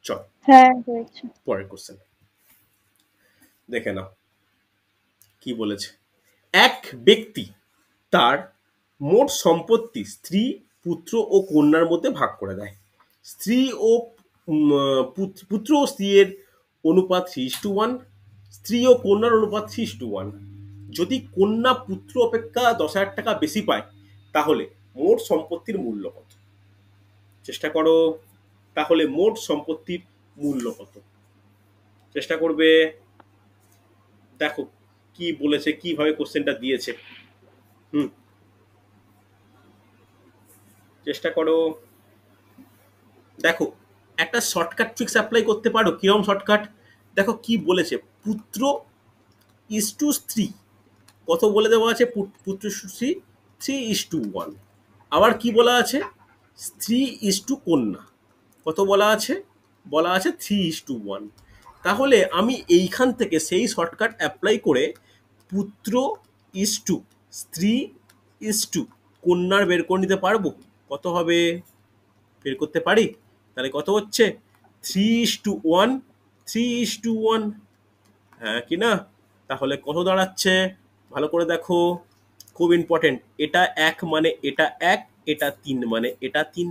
চল হ্যাঁ হয়েছে। পরের কোশ্চেন দেখে নাও কি বলেছে। এক ব্যক্তি তার মোট সম্পত্তি স্ত্রী, পুত্র ও কন্যার মধ্যে ভাগ করে দেয়। স্ত্রী ও পুত্র ও স্ত্রীর অনুপাত 3:1, স্ত্রী ও কন্যার অনুপাত 3:1। যদি কন্যা পুত্র অপেক্ষা 10,000 টাকা বেশি পায় তাহলে মোট সম্পত্তির মূল্য কত? চেষ্টা করো। তাহলে মোট সম্পত্তির মূল্য কত? চেষ্টা করবে। দেখো কি বলেছে, কিভাবে কোশ্চেনটা দিয়েছে। হুম, চেষ্টা করো। দেখো একটা শর্টকাট ট্রিক্স অ্যাপ্লাই করতে পারো। কিরকম শর্টকাট? দেখো কি বলেছে, পুত্র ইজ টু স্ত্রী কত বলে দেওয়া আছে? পুত্র স্ত্রী 3:1। আবার কি বলা আছে? স্ত্রী ইজ টু কন্যা কত বলা আছে? বলা আছে 3:1। তাহলে আমি এইখান থেকে সেই শর্টকাট অ্যাপ্লাই করে পুত্র ইজ টু স্ত্রী ইজ টু কন্যার বের করে নিতে পারবো। কত হবে? বের করতে পারি। তাহলে কত হচ্ছে? 3:1, 3:1, হ্যাঁ কি না? তাহলে কত দাঁড়াচ্ছে? ভালো করে দেখো, খুব ইম্পর্টেন্ট। এটা 1 মানে এটা 1, এটা 3 মানে এটা 3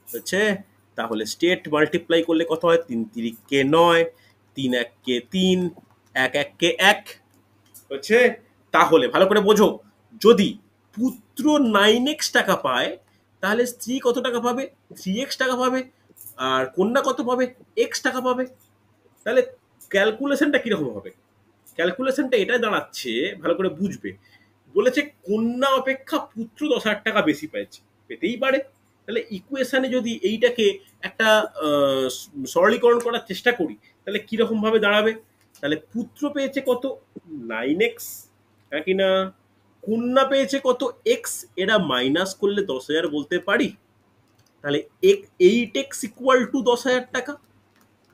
হচ্ছে। তাহলে স্টেট মাল্টিপ্লাই করলে কত হয়? 3×3 = 9, 3×1 = 3, 1×1 = 1 হচ্ছে। তাহলে ভালো করে বোঝো, যদি পুত্র 9x টাকা পায় তাহলে স্ত্রী কত টাকা পাবে? 3x টাকা পাবে। আর কন্যা কত পাবে? x টাকা পাবে। তাহলে ক্যালকুলেশনটা কিরকম হবে? ক্যালকুলেশনটা এটাই দাঁড়াচ্ছে, ভালো করে বুঝবে। বলেছে কন্যা অপেক্ষা পুত্র 10,000 টাকা বেশি পেয়েছে, পেতেই পারে। তাহলে ইকুয়েশনে যদি এইটাকে একটা সরলীকরণ করার চেষ্টা করি তাহলে কিরকম ভাবে দাঁড়াবে? তাহলে পুত্র পেয়েছে কত? 9x, হ্যাঁ কি না? কন্যা পেয়েছে কত? x। এরা মাইনাস করলে 10,000 বলতে পারি। তাহলে 8x ইকুয়াল টু 10,000 টাকা,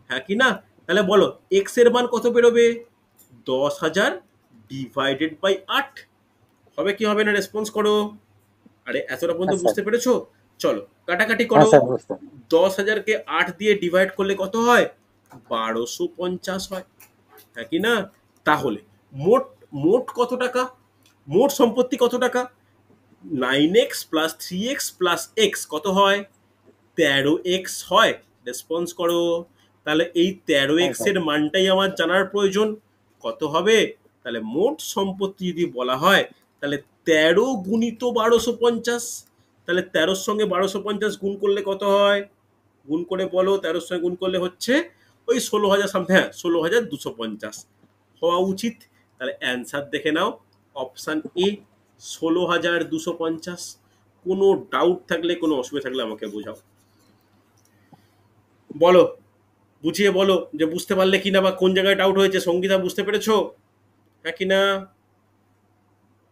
হ্যাঁ কি না? তাহলে বলো x এর মান কত বেরোবে? 10,000 ডিভাইডেড বাই 8 হবে কি হবে না? রেসপন্স করো। আরে এতটা পর্যন্ত হ্যাঁ স্যার। বুঝতে পেরেছো? চলো কাটাকাটি হ্যাঁ করো। স্যার বুঝতে। 10,000কে 8 দিয়ে ডিভাইড করলে কত হয়? 1250 হয়, হ্যাঁ কি না? তাহলে মোট মোট কত টাকা? মোট সম্পত্তি কত টাকা? 9x plus 3x plus x কত হয়? 13x হয়। রেসপন্স করো। তাহলে এই হ্যাঁ 13x স্যার। এর মানটাই আমার জানার প্রয়োজন। কত হবে? তাহলে মোট সম্পত্তি যদি বলা হয় তাহলে 13 গুণিত 1250। তাহলে 13-র সঙ্গে 1250 গুণ করলে কত হয়? গুণ করে বলো। 13-র সঙ্গে গুণ করলে হচ্ছে ওই 16,000 সামথিং, হ্যাঁ 16,250 হওয়া উচিত। তাহলে অ্যান্সার দেখে নাও, অপশান এ 16,250। কোনো ডাউট থাকলে, কোনো অসুবিধা থাকলে আমাকে বোঝাও, বলো, বুঝিয়ে বলো যে বুঝতে পারলে কিনা, বা কোন জায়গায় ডাউট হয়েছে। সঙ্গীতা বুঝতে পেরেছো, হ্যাঁ কিনা?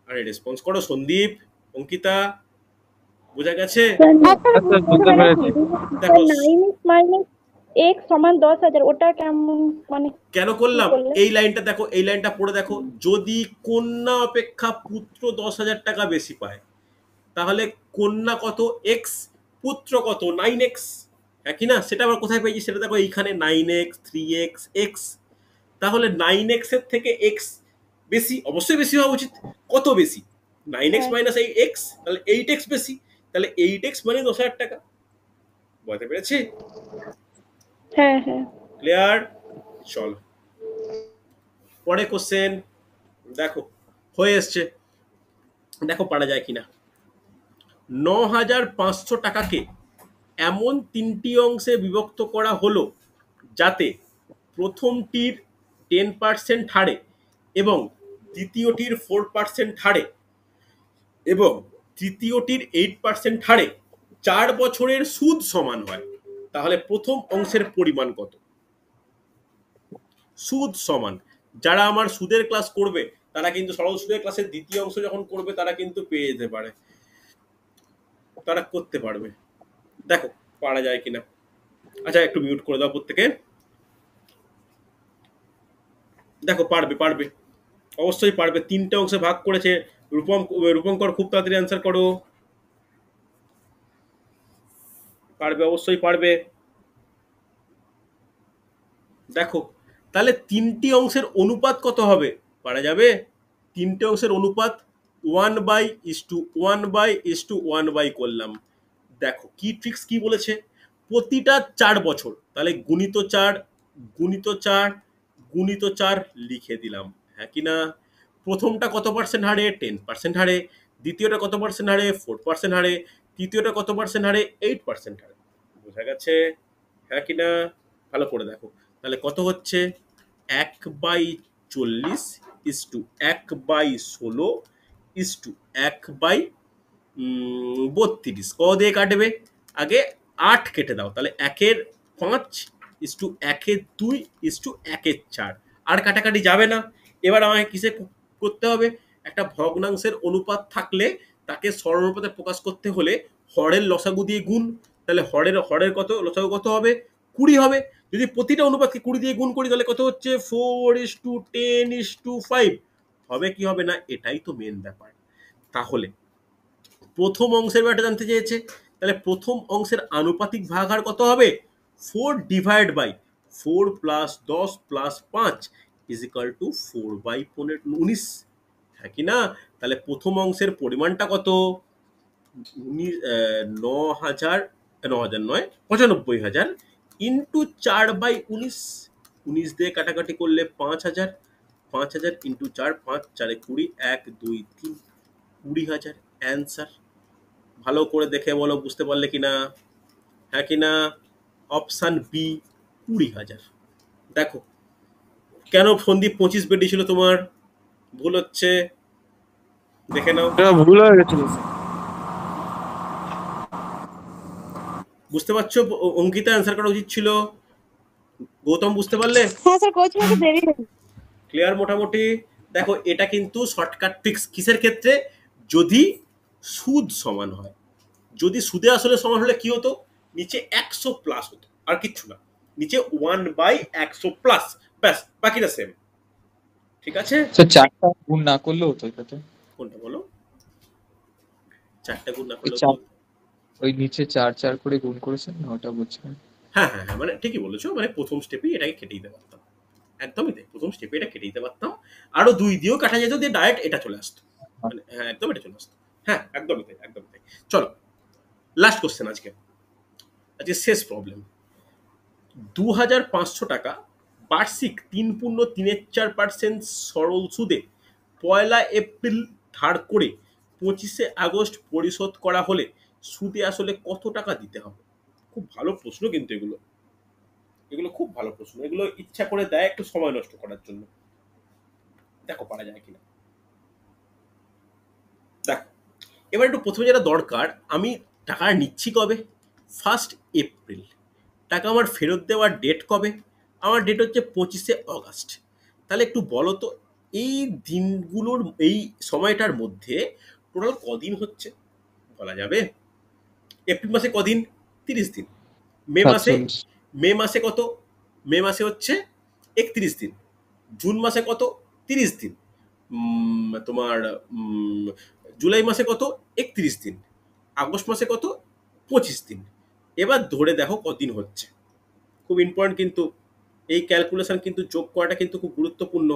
আরে রেসপন্স করো। সন্দীপ, অঙ্কিতা, বোঝা গেছে? স্যার হ্যাঁ স্যার বুঝতে পেরেছি। দেখো 9x মাইনাস x সমান 10,000, ওটা কেমন মানে কেন কি করলাম করলে? এই লাইনটা, দেখো এই লাইনটা পড়ে দেখো। যদি কন্যা অপেক্ষা পুত্র 10,000 টাকা বেশি পায় তাহলে কন্যা কত? x, পুত্র কত? 9x, হ্যাঁ কি না? সেটা আবার কোথায় পেয়েছি সেটা দেখো, এইখানে 9x, 3x, x। তাহলে 9x এর থেকে x বেশি, অবশ্যই বেশি হওয়া উচিত। কত বেশি? 9x হ্যাঁ মাইনাস এই x, তাহলে 8x বেশি। তাহলে 8x মানে 10,000 টাকা। বুঝতে পেরেছি? হ্যাঁ হ্যাঁ। ক্লিয়ার? চল পরে কোশ্চেন দেখো, হয়ে এসছে। দেখো পারা যায় কিনা। 9,500 টাকাকে এমন 3টি অংশে বিভক্ত করা হলো যাতে প্রথমটির 10% হারে এবং দ্বিতীয়টির 4% হারে এবং তৃতীয়টির 8% হারে 4 বছরের সুদ সমান হয়, তাহলে প্রথম অংশের পরিমাণ কত? সুদ সমান, যারা আমার সুদের ক্লাস করবে তারা কিন্তু সরল সুদের ক্লাসের দ্বিতীয় অংশ যখন করবে তারা কিন্তু পেয়ে যেতে পারে, তারা করতে পারবে। দেখো পারা যায় কিনা। আচ্ছা একটু মিউট করে দাও প্রত্যেকে। দেখো পারবে পারবে, অবশ্যই পারবে। 3টে অংশে ভাগ করেছে। রূপঙ্কর খুব তাড়াতাড়ি অ্যান্সার করো। পারবে, অবশ্যই পারবে। দেখো তাহলে 3টি অংশের অনুপাত কত হবে? পারা যাবে। 3টে অংশের অনুপাত 1/1/1/1 করলাম। দেখো কি ট্রিক্স কি বলেছে, প্রতিটা 4 বছর, তাহলে গুণিত 4 গুণিত 4 গুণিত 4 লিখে দিলাম, হ্যাঁ কি না? প্রথমটা কত পার্সেন্ট হারে? 10% হারে। দ্বিতীয়টা কত পার্সেন্ট হারে? 4% হারে। তৃতীয়টা কত পার্সেন্ট হারে? 8% হারে। বোঝা গেছে, হ্যাঁ কি না? ভালো করে দেখো, তাহলে কত হচ্ছে? 1/40 ইস্টু 1/16 ইস্টু 1/32। ক দিয়ে কাটবে? আগে 8 কেটে দাও, তাহলে 1/5 ইস্টু 1/2 ইস্টু 1/4। আর কাটাকাটি যাবে না। এবার আমাকে কিসে করতে হবে? একটা ভগ্নাংশের অনুপাত থাকলে তাকে সরল অনুপাতে প্রকাশ করতে হলে হরের লসাগু দিয়ে গুণ। তাহলে হরের হরের কত, লসাগু কত হবে? 20 হবে। যদি প্রতিটা অনুপাতকে 20 দিয়ে গুণ করি তাহলে কত হচ্ছে? 4:10:5 হবে কি হবে না? এটাই তো মেন ব্যাপার। তাহলে প্রথম অংশের ব্যাপারটা জানতে চেয়েছে, তাহলে প্রথম অংশের আনুপাতিক ভাগহার কত হবে? 4 plus 10 plus 5 is equal two 4/19, হ্যাঁ কি না? তাহলে প্রথম অংশের পরিমাণটা কত? 9,000, 9,000 নয়, 95,000 ইন্টু 4/19। 19 দিয়ে কাটাকাটি করলে 5,000। 5,000 ইন্টু 4, 5 4 20, 1 2 3, 20,000 অ্যান্সার। ভালো করে দেখে বলো বুঝতে পারলে কিনা, হ্যাঁ কিনা? Option B 20,000। দেখো কেন সন্দীপ 25 বেরিয়েছিল তোমার? ভুল হচ্ছে, দেখে নাও। ভুল হয়ে গেছিল। বুঝতে পারছো? অঙ্কিতা অ্যান্সার করা উচিত ছিল। গৌতম বুঝতে পারলে? হ্যাঁ স্যার করেছিল একটু দেরি হয়েছে। ক্লিয়ার মোটামুটি? দেখো এটা কিন্তু শর্টকাট ট্রিক্স। কিসের ক্ষেত্রে? যদি সুদ সমান হয়। যদি সুদে আসলে সমান হলে কি হতো? নিচে 100 প্লাস হতো, আর কিচ্ছু না। নিচে 1/100 প্লাস, ব্যাস, বাকিটা সেম। ঠিক আছে? স্যার 4টা গুণ না করলেও হতো এটাতে। কোনটা বলো? 4টা গুণ না ওই করলে চার, ওই নিচে 4 করে গুণ করেছেন না, ওটা বলছিলাম। হ্যাঁ হ্যাঁ হ্যাঁ, মানে ঠিকই বলেছো, মানে প্রথম স্টেপেই এটাকে কেটে দিতে পারতাম। একদমই তাই, প্রথম স্টেপে এটা কেটে দিতে পারতাম। আরো 2 দিয়েও কাটা যেত, দিয়ে ডাইরেক্ট এটা চলে আসতো। মানে হ্যাঁ একদম এটা চলে আসতো। হ্যাঁ একদমই তাই, একদমই তাই। চলো লাস্ট কোশ্চেন আজকে, আজকে শেষ প্রবলেম। 2,500 টাকা বার্ষিক 3.34% সরল সুদে 1 এপ্রিল ধার করে 25 আগস্ট পরিশোধ করা হলে সুদে আসলে কত টাকা দিতে হবে? খুব ভালো প্রশ্ন কিন্তু এগুলো, এগুলো খুব ভালো প্রশ্ন। এগুলো ইচ্ছা করে দেয় একটু সময় নষ্ট করার জন্য। দেখো পারা যায় কিনা। দেখো এবার একটু প্রথমে যেটা দরকার, আমি টাকা নিচ্ছি কবে? 1 এপ্রিল। টাকা আমার ফেরত দেওয়ার ডেট কবে? আমার ডেট হচ্ছে 25 আগস্ট। তাহলে একটু বলো তো, এই দিনগুলোর, এই সময়টার মধ্যে টোটাল কদিন হচ্ছে বলা যাবে? এপ্রিল মাসে কদিন? 30 দিন। মে মাসে, 47। মে মাসে কত? মে মাসে হচ্ছে 31 দিন। জুন মাসে কত? 30 দিন। তোমার জুলাই মাসে কত? 31 দিন। আগস্ট মাসে কত? 25 দিন। এবার ধরে দেখো কদিন হচ্ছে। খুব ইম্পর্টেন্ট কিন্তু, এই ক্যালকুলেশন কিন্তু যোগ করাটা কিন্তু খুব গুরুত্বপূর্ণ।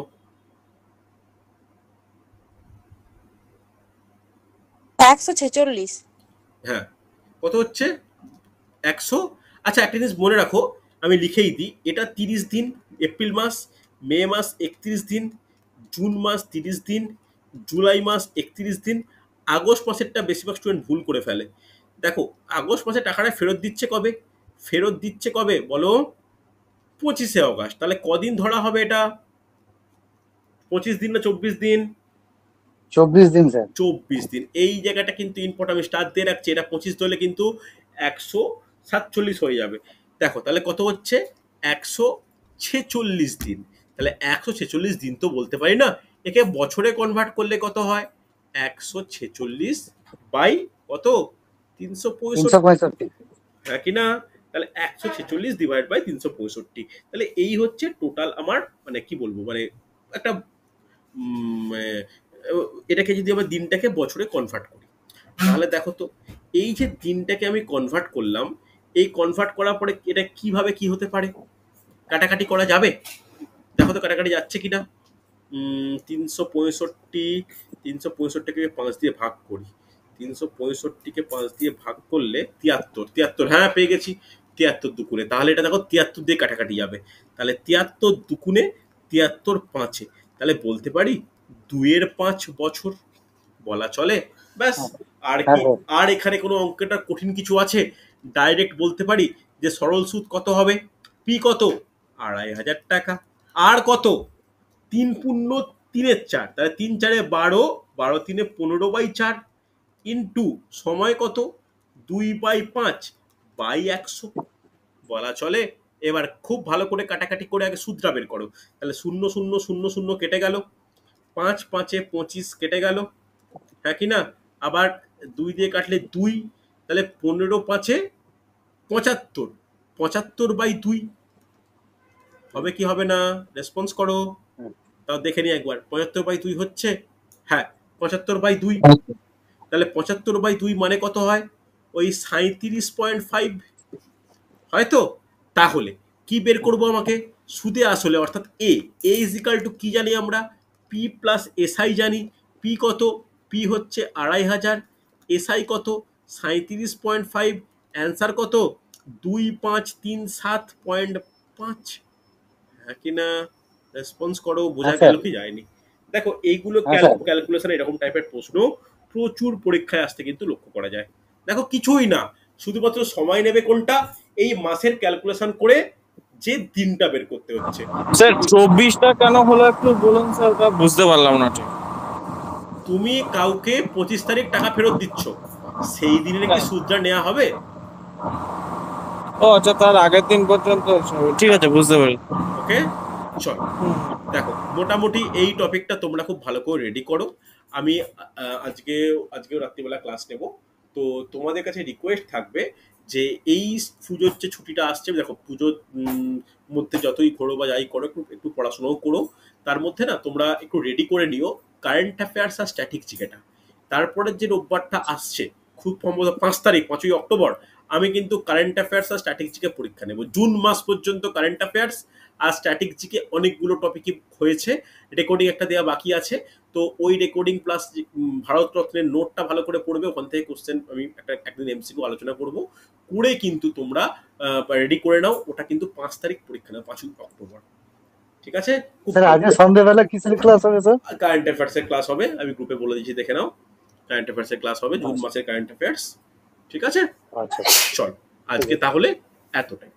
146। হ্যাঁ, কত হচ্ছে? 100। আচ্ছা একটা জিনিস মনে রাখো, আমি লিখেই দিই, এটা 30 দিন এপ্রিল মাস, মে মাস 31 দিন, জুন মাস 30 দিন, জুলাই মাস 31 দিন, আগস্ট মাসেরটা বেশিরভাগ স্টুডেন্ট ভুল করে ফেলে। দেখো আগস্ট মাসে টাকাটা ফেরত দিচ্ছে কবে? ফেরত দিচ্ছে কবে বলো? 25 আগস্ট। তাহলে কদিন ধরা হবে এটা? 25 দিন না 24 দিন? 24 दिन স্যার। 24 দিন। এই জায়গাটা কিন্তু ইম্পর্টেন্ট, আমি স্টার দিয়ে রাখছি। এটা 25 ধরলে কিন্তু 147 হয়ে যাবে। দেখো তাহলে কত হচ্ছে, 146 দিন। তাহলে 146 দিন তো বলতে পারি না, একে বছরে কনভার্ট করলে কত হয়, 146 বাই কত, 365, 365। হ্যাঁ কি না? তাহলে 146 ডিভাইড বাই 365। তাহলে এই হচ্ছে টোটাল আমার, মানে কি বলবো, মানে একটা মানে, এটাকে যদি আমরা দিনটাকে বছরে কনভার্ট করি, তাহলে দেখো তো, এই যে দিনটাকে আমি কনভার্ট করলাম, এই কনভার্ট করার পরে এটা কিভাবে কি হতে পারে, কাটাকাটি করা যাবে? দেখো তো কাটাকাটি যাচ্ছে কিনা। 365, 365কে 5 দিয়ে ভাগ করি, 365কে 5 দিয়ে ভাগ করলে 73, হ্যাঁ পেয়ে গেছি, 73 দুকুনে। তাহলে এটা দেখো 73 দিয়ে কাটাকাটি যাবে, তাহলে 73 দুকুনে 73 5-এ, তাহলে বলতে পারি 2-এর 5 বছর বলা চলে। ব্যাস। আর হ্যাঁ কি, স্যার। আর এখানে কোনো অঙ্কটা কঠিন কিছু আছে? ডাইরেক্ট বলতে পারি যে সরল সুদ কত হবে, পি কত, 2500 টাকা। আর কত, 3 পূর্ণ 3-এর 4, তাহলে 3 4-এ 12, 12 3-এ 15/4 ইন্টু সময় কত, 2/5 বাই 100 বলা চলে। এবার খুব ভালো করে কাটাকাটি করে আগে সূত্রটা বের করো। তাহলে 0 0 0 0 কেটে গেল, 5 5-এ 25 কেটে গেল, হ্যাঁ কি না? আবার 2 দিয়ে কাটলে 2, তাহলে 15 5-এ 75, 75/2 হবে কি হবে না? রেসপন্স করো, তাও দেখে নি একবার। 75/2 হচ্ছে, হ্যাঁ 75/2। তাহলে 75/2 মানে কত হয়, ওই 37.5 হয়তো। তাহলে কি বের করব আমাকে, সুদে আসলে অর্থাৎ এ ইজ ইকাল টু কি জানি আমরা, পি প্লাস এসআই জানি। পি কত, পি হচ্ছে 2500, এসআই কত 37.5, অ্যান্সার কত 2537.5, হ্যাঁ কি না? রেসপন্স করো, বোঝা হ্যাঁ গেল স্যার। কি যায়নি? দেখো এইগুলো হ্যাঁ স্যার। ক্যালকুলেশন, এরকম টাইপের প্রশ্ন প্রচুর পরীক্ষায় আসতে কিন্তু লক্ষ্য করা যায়। দেখো কিছুই না, শুধুমাত্র সময় নেবে কোনটা, এই মাসের ক্যালকুলেশন করে যে দিনটা বের করতে হচ্ছে। স্যার 24টা কেন হলো একটু বলুন স্যার, তা বুঝতে পারলাম না ঠিক। তুমি কাউকে 25 তারিখ টাকা ফেরত দিচ্ছ, সেই দিনের কি সুদটা নেওয়া হবে? ও আচ্ছা, তার আগের দিন পর্যন্ত ঠিক আছে, বুঝতে পারি। ওকে, চল। দেখো মোটামুটি এই টপিকটা তোমরা খুব ভালো করে রেডি করো। আমি আজকেও রাত্রিবেলা ক্লাস নেব। তো তোমাদের কাছে রিকোয়েস্ট থাকবে যে এই পুজোর যে ছুটিটা আসছে, দেখো পুজোর মধ্যে যতই করো বা যাই করো, একটু পড়াশোনাও করো। তার মধ্যে না তোমরা একটু রেডি করে নিও কারেন্ট অ্যাফেয়ার্স আর স্ট্যাটিক জিকেটা। তারপরে যে রোববারটা আসছে, খুব সম্ভবত 5 তারিখ, 5ই অক্টোবর, আমি কিন্তু কারেন্ট অ্যাফেয়ার্স আর স্ট্যাটিক জিকে পরীক্ষা নেব। জুন মাস পর্যন্ত কারেন্ট অ্যাফেয়ার্স আর স্ট্যাটিক জিকে অনেকগুলো টপিকই হয়েছে, রেকর্ডিং একটা দেওয়া বাকি আছে। তো ওই রেকর্ডিং প্লাস ভারতরত্নের নোটটা ভালো করে পড়বে, ওখান থেকে কোশ্চেন আমি একদিন এমসিকিউ আলোচনা করব, করে কিন্তু তোমরা রেডি করে নাও। ওটা কিন্তু 5 তারিখ পরীক্ষা নাও, 5ই অক্টোবর। ঠিক আছে? খুব স্যার আজকে সন্ধ্যেবেলা কিসের ক্লাস হবে স্যার? কারেন্ট অ্যাফেয়ার্সের ক্লাস হবে, আমি গ্রুপে বলে দিচ্ছি, দেখে নাও। কারেন্ট অ্যাফেয়ার্সের ক্লাস হবে, জুন মাসের কারেন্ট অ্যাফেয়ার্স। ঠিক আছে, আচ্ছা। চল আজকে তাহলে এতটাই।